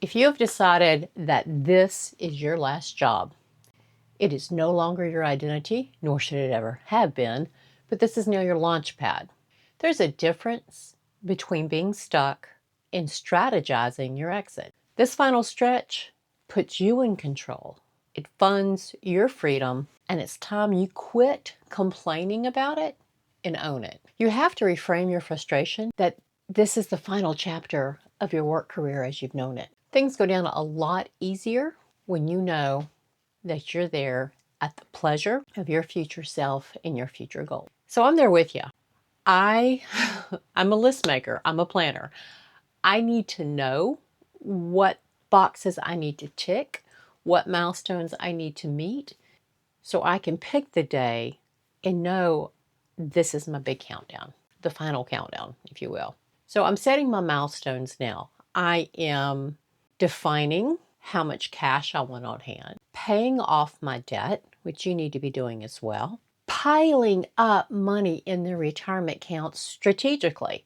If you have decided that this is your last job, it is no longer your identity, nor should it ever have been, but this is now your launch pad. There's a difference between being stuck and strategizing your exit. This final stretch puts you in control. It funds your freedom, and it's time you quit complaining about it and own it. You have to reframe your frustration that this is the final chapter of your work career as you've known it. Things go down a lot easier when you know that you're there at the pleasure of your future self and your future goal. So I'm there with you. I'm a list maker. I'm a planner. I need to know what boxes I need to tick, what milestones I need to meet, so I can pick the day and know this is my big countdown, the final countdown, if you will. So I'm setting my milestones now. I am defining how much cash I want on hand, paying off my debt, which you need to be doing as well, piling up money in the retirement account strategically.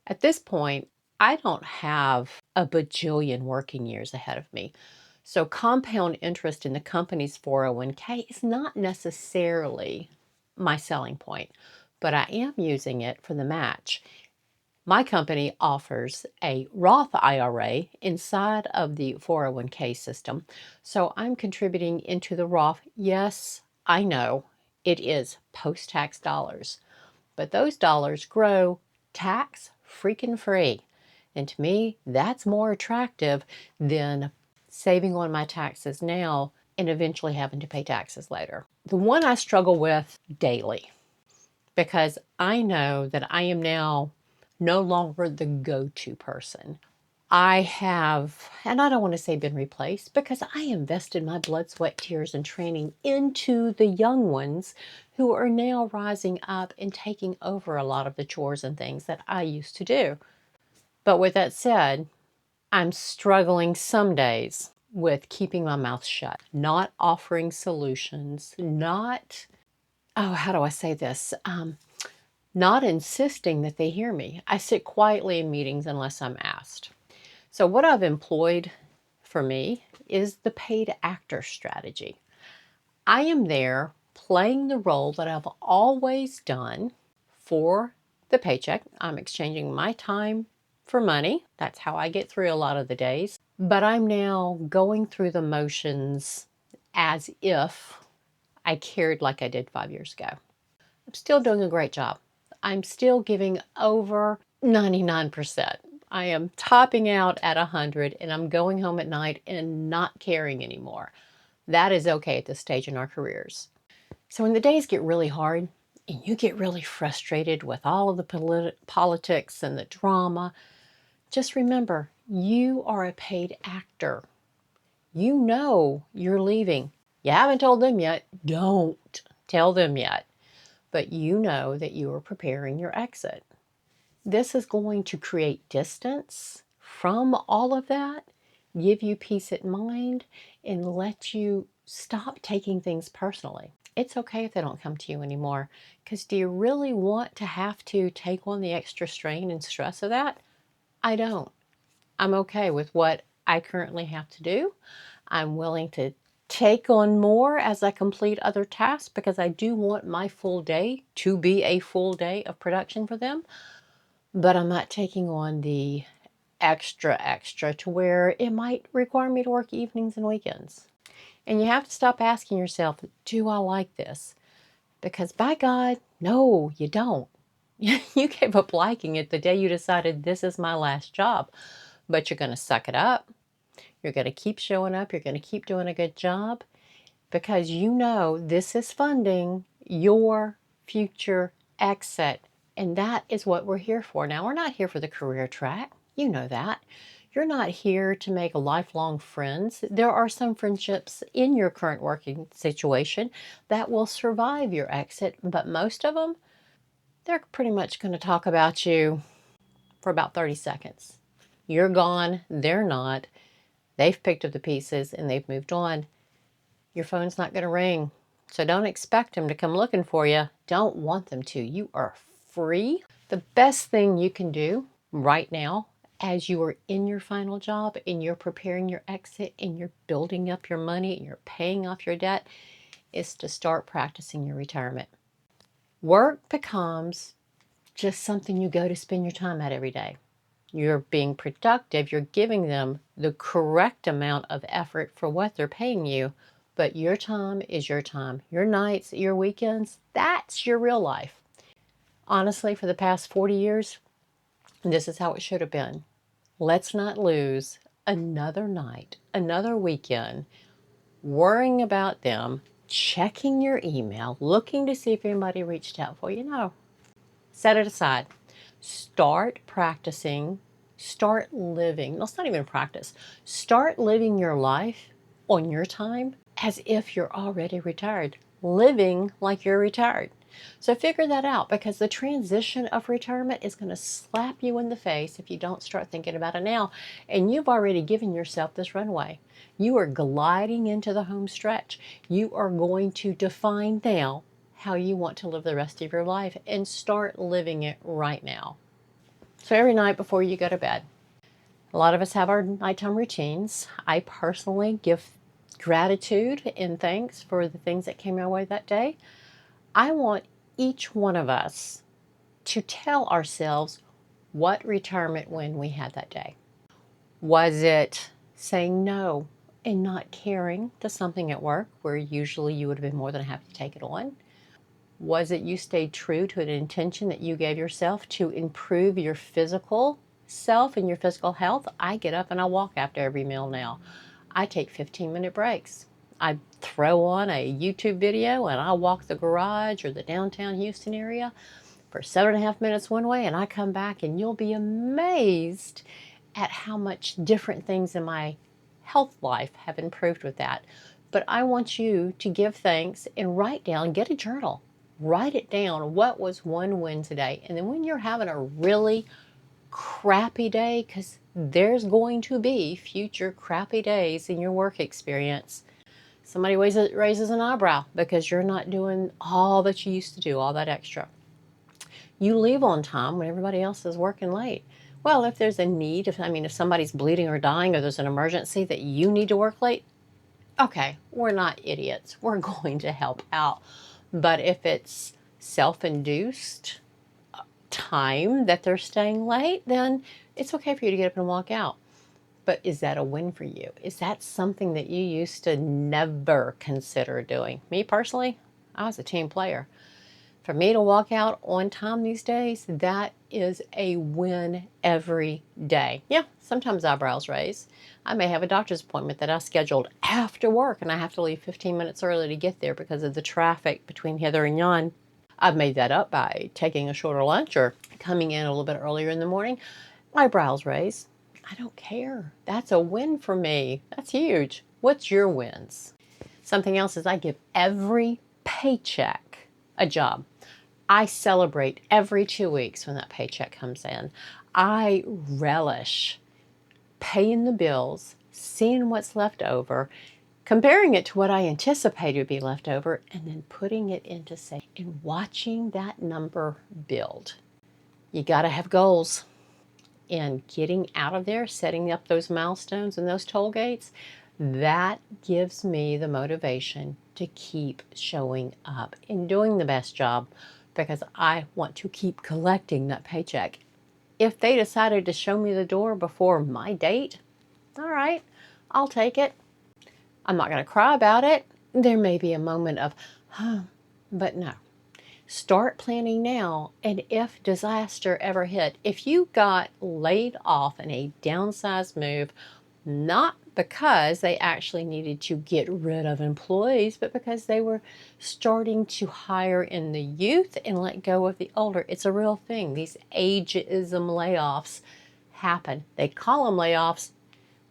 At this point, I don't have a bajillion working years ahead of me. So compound interest in the company's 401k is not necessarily my selling point, but I am using it for the match. My company offers a Roth IRA inside of the 401k system, so I'm contributing into the Roth. Yes, I know it is post-tax dollars, but those dollars grow tax freaking free. And to me, that's more attractive than saving on my taxes now and eventually having to pay taxes later. The one I struggle with daily, because I know that I am now no longer the go-to person. I have, and I don't want to say been replaced, because I invested my blood, sweat, tears, and training into the young ones who are now rising up and taking over a lot of the chores and things that I used to do. But with that said, I'm struggling some days with keeping my mouth shut, not offering solutions, how do I say this? Not insisting that they hear me. I sit quietly in meetings unless I'm asked. So what I've employed for me is the paid actor strategy. I am there playing the role that I've always done for the paycheck. I'm exchanging my time for money. That's how I get through a lot of the days. But I'm now going through the motions as if I cared like I did 5 years ago. I'm still doing a great job. I'm still giving over 99%. I am topping out at 100, and I'm going home at night and not caring anymore. That is okay at this stage in our careers. So when the days get really hard and you get really frustrated with all of the politics and the drama, just remember, you are a paid actor. You know you're leaving. You haven't told them yet. Don't tell them yet. But you know that you are preparing your exit. This is going to create distance from all of that, give you peace of mind, and let you stop taking things personally. It's okay if they don't come to you anymore, because do you really want to have to take on the extra strain and stress of that? I don't. I'm okay with what I currently have to do. I'm willing to take on more as I complete other tasks, because I do want my full day to be a full day of production for them. But I'm not taking on the extra to where it might require me to work evenings and weekends. And you have to stop asking yourself, do I like this? Because by God, no, you don't. You gave up liking it the day you decided this is my last job. But you're going to suck it up. You're going to keep showing up. You're going to keep doing a good job, because you know this is funding your future exit. And that is what we're here for. Now, we're not here for the career track. You know that. You're not here to make lifelong friends. There are some friendships in your current working situation that will survive your exit, but most of them, they're pretty much going to talk about you for about 30 seconds. You're gone. They're not. They've picked up the pieces and they've moved on. Your phone's not going to ring. So don't expect them to come looking for you. Don't want them to. You are free. The best thing you can do right now as you are in your final job and you're preparing your exit and you're building up your money and you're paying off your debt, is to start practicing your retirement. Work becomes just something you go to spend your time at every day. You're being productive, you're giving them the correct amount of effort for what they're paying you, but your time is your time. Your nights, your weekends, that's your real life. Honestly, for the past 40 years, this is how it should have been. Let's not lose another night, another weekend, worrying about them, checking your email, looking to see if anybody reached out for you. No, set it aside. Start practicing, start living. Let's not even practice. Start living your life on your time as if you're already retired, living like you're retired. So figure that out, because the transition of retirement is going to slap you in the face if you don't start thinking about it now. And you've already given yourself this runway. You are gliding into the home stretch. You are going to define now how you want to live the rest of your life and start living it right now. So every night before you go to bed, a lot of us have our nighttime routines. I personally give gratitude and thanks for the things that came our way that day. I want each one of us to tell ourselves what retirement win we had that day. Was it saying no and not caring to something at work where usually you would have been more than happy to take it on? Was it you stayed true to an intention that you gave yourself to improve your physical self and your physical health? I get up and I walk after every meal now. I take 15-minute breaks. I throw on a YouTube video and I walk the garage or the downtown Houston area for 7.5 minutes one way, and I come back and you'll be amazed at how much different things in my health life have improved with that. But I want you to give thanks and write down, get a journal, write it down. What was one win today? And then when you're having a really crappy day, because there's going to be future crappy days in your work experience, somebody raises an eyebrow because you're not doing all that you used to do, all that extra. You leave on time when everybody else is working late. Well, if there's a need, if somebody's bleeding or dying or there's an emergency that you need to work late, okay, we're not idiots. We're going to help out. But if it's self-induced time that they're staying late, then it's okay for you to get up and walk out. But is that a win for you? Is that something that you used to never consider doing? Me personally, I was a team player. For me to walk out on time these days, that is a win every day. Yeah, sometimes eyebrows raise. I may have a doctor's appointment that I scheduled after work and I have to leave 15 minutes early to get there because of the traffic between hither and yon. I've made that up by taking a shorter lunch or coming in a little bit earlier in the morning. Eyebrows raise. I don't care. That's a win for me. That's huge. What's your wins? Something else is I give every paycheck a job. I celebrate every 2 weeks when that paycheck comes in. I relish paying the bills, seeing what's left over, comparing it to what I anticipated would be left over, and then putting it into savings and watching that number build. You got to have goals. And getting out of there, setting up those milestones and those toll gates, that gives me the motivation to keep showing up and doing the best job, because I want to keep collecting that paycheck. If they decided to show me the door before my date, all right, I'll take it. I'm not going to cry about it. There may be a moment of, but no. Start planning now, and if disaster ever hit, if you got laid off in a downsized move, not because they actually needed to get rid of employees, but because they were starting to hire in the youth and let go of the older. It's a real thing. These ageism layoffs happen. They call them layoffs.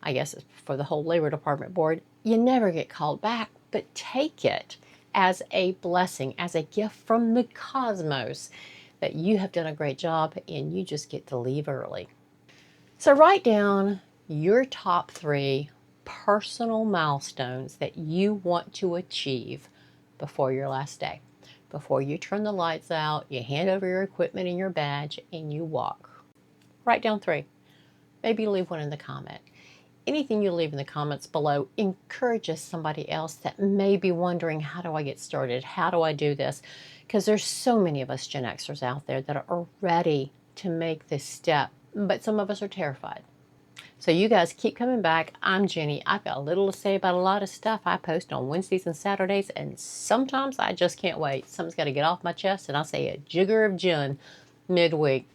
I guess it's for the whole labor department board. You never get called back, but take it as a blessing, as a gift from the cosmos, that you have done a great job and you just get to leave early. So write down your top 3 personal milestones that you want to achieve before your last day. Before you turn the lights out, you hand over your equipment and your badge and you walk. Write down 3. maybe leave one in the comment. Anything you leave in the comments below encourages somebody else that may be wondering, how do I get started? How do I do this? Because there's so many of us Gen Xers out there that are ready to make this step, but some of us are terrified. So you guys keep coming back. I'm Jenny. I've got a little to say about a lot of stuff. I post on Wednesdays and Saturdays, and sometimes I just can't wait. Something's got to get off my chest, and I say a jigger of gin midweek.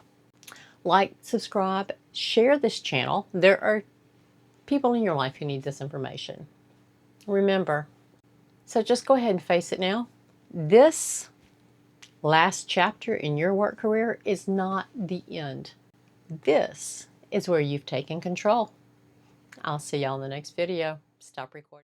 Like, subscribe, share this channel. There are people in your life who need this information. Remember, so just go ahead and face it now. This last chapter in your work career is not the end. This is where you've taken control. I'll see y'all in the next video. Stop recording.